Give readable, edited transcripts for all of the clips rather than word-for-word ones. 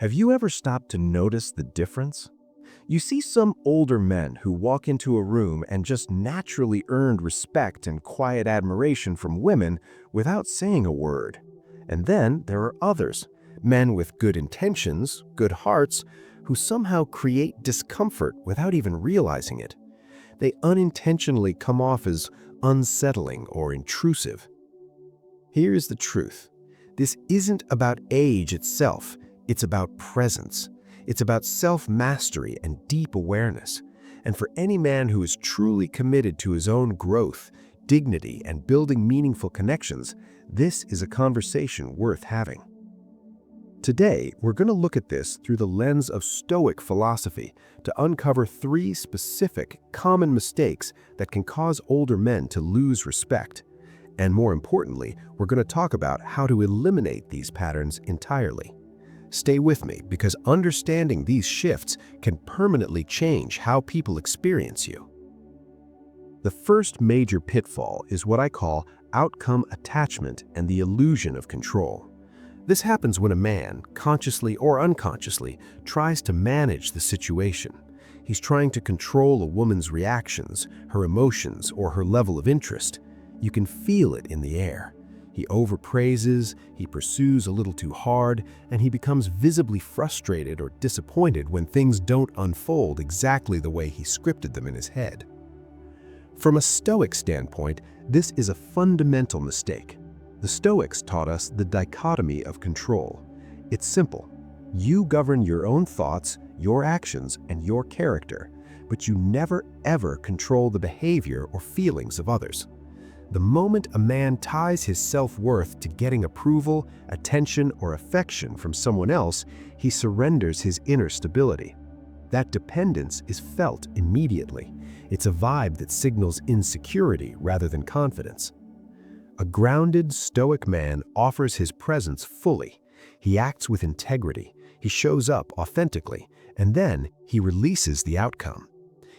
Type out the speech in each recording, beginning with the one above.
Have you ever stopped to notice the difference? You see some older men who walk into a room and just naturally earned respect and quiet admiration from women without saying a word. And then there are others, men with good intentions, good hearts, who somehow create discomfort without even realizing it. They unintentionally come off as unsettling or intrusive. Here's the truth. This isn't about age itself. It's about presence. It's about self-mastery and deep awareness. And for any man who is truly committed to his own growth, dignity, and building meaningful connections, this is a conversation worth having. Today, we're going to look at this through the lens of Stoic philosophy to uncover 3 specific, common mistakes that can cause older men to lose respect. And more importantly, we're going to talk about how to eliminate these patterns entirely. Stay with me because understanding these shifts can permanently change how people experience you. The first major pitfall is what I call outcome attachment and the illusion of control. This happens when a man, consciously or unconsciously, tries to manage the situation. He's trying to control a woman's reactions, her emotions, or her level of interest. You can feel it in the air. He overpraises, he pursues a little too hard, and he becomes visibly frustrated or disappointed when things don't unfold exactly the way he scripted them in his head. From a Stoic standpoint, this is a fundamental mistake. The Stoics taught us the dichotomy of control. It's simple. You govern your own thoughts, your actions, and your character, but you never ever control the behavior or feelings of others. The moment a man ties his self-worth to getting approval, attention, or affection from someone else, he surrenders his inner stability. That dependence is felt immediately. It's a vibe that signals insecurity rather than confidence. A grounded, Stoic man offers his presence fully. He acts with integrity, he shows up authentically, and then he releases the outcome.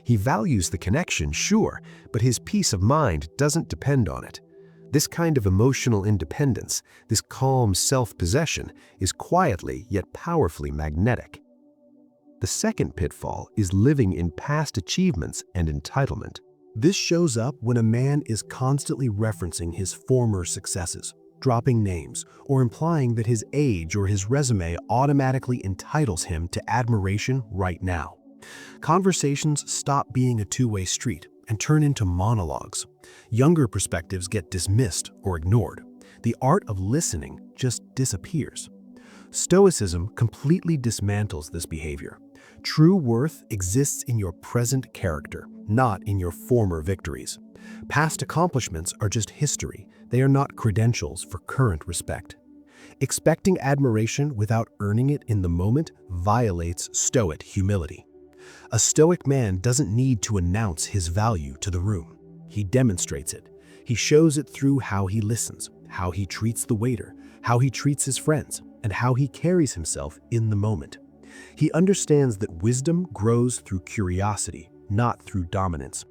He values the connection, sure, but his peace of mind doesn't depend on it. This kind of emotional independence, this calm self-possession, is quietly yet powerfully magnetic. The second pitfall is living in past achievements and entitlement. This shows up when a man is constantly referencing his former successes, dropping names, or implying that his age or his resume automatically entitles him to admiration right now. Conversations stop being a two-way street and turn into monologues. Younger perspectives get dismissed or ignored. The art of listening just disappears. Stoicism completely dismantles this behavior. True worth exists in your present character, not in your former victories. Past accomplishments are just history. They are not credentials for current respect. Expecting admiration without earning it in the moment violates Stoic humility. A Stoic man doesn't need to announce his value to the room. He demonstrates it. He shows it through how he listens, how he treats the waiter, how he treats his friends, and how he carries himself in the moment. He understands that wisdom grows through curiosity, not through dominance.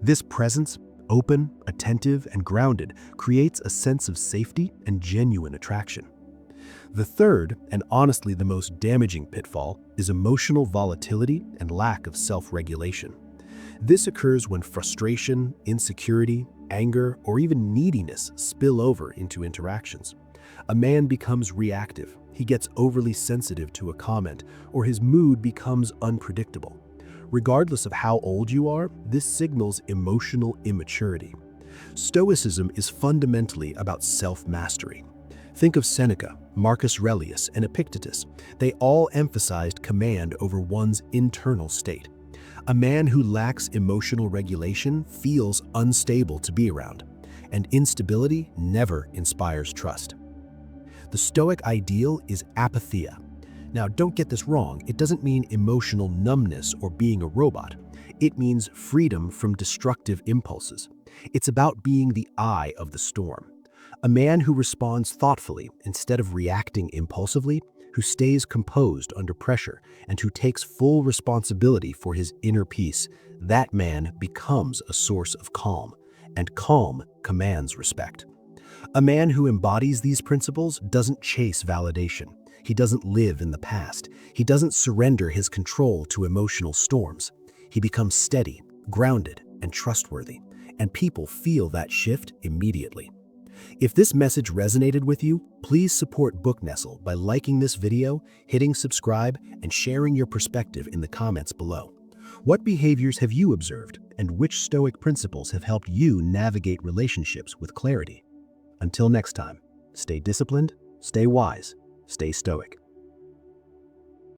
This presence, open, attentive, and grounded, creates a sense of safety and genuine attraction. The third, and honestly the most damaging pitfall, is emotional volatility and lack of self-regulation. This occurs when frustration, insecurity, anger, or even neediness spill over into interactions. A man becomes reactive, he gets overly sensitive to a comment, or his mood becomes unpredictable. Regardless of how old you are, this signals emotional immaturity. Stoicism is fundamentally about self-mastery. Think of Seneca, Marcus Aurelius, and Epictetus. They all emphasized command over one's internal state. A man who lacks emotional regulation feels unstable to be around, and instability never inspires trust. The Stoic ideal is apatheia. Now, don't get this wrong, it doesn't mean emotional numbness or being a robot. It means freedom from destructive impulses. It's about being the eye of the storm. A man who responds thoughtfully instead of reacting impulsively, who stays composed under pressure, and who takes full responsibility for his inner peace, that man becomes a source of calm, and calm commands respect. A man who embodies these principles doesn't chase validation. He doesn't live in the past. He doesn't surrender his control to emotional storms. He becomes steady, grounded, and trustworthy, and people feel that shift immediately. If this message resonated with you, please support Booknestle by liking this video, hitting subscribe, and sharing your perspective in the comments below. What behaviors have you observed, and which Stoic principles have helped you navigate relationships with clarity? Until next time, stay disciplined, stay wise, stay Stoic.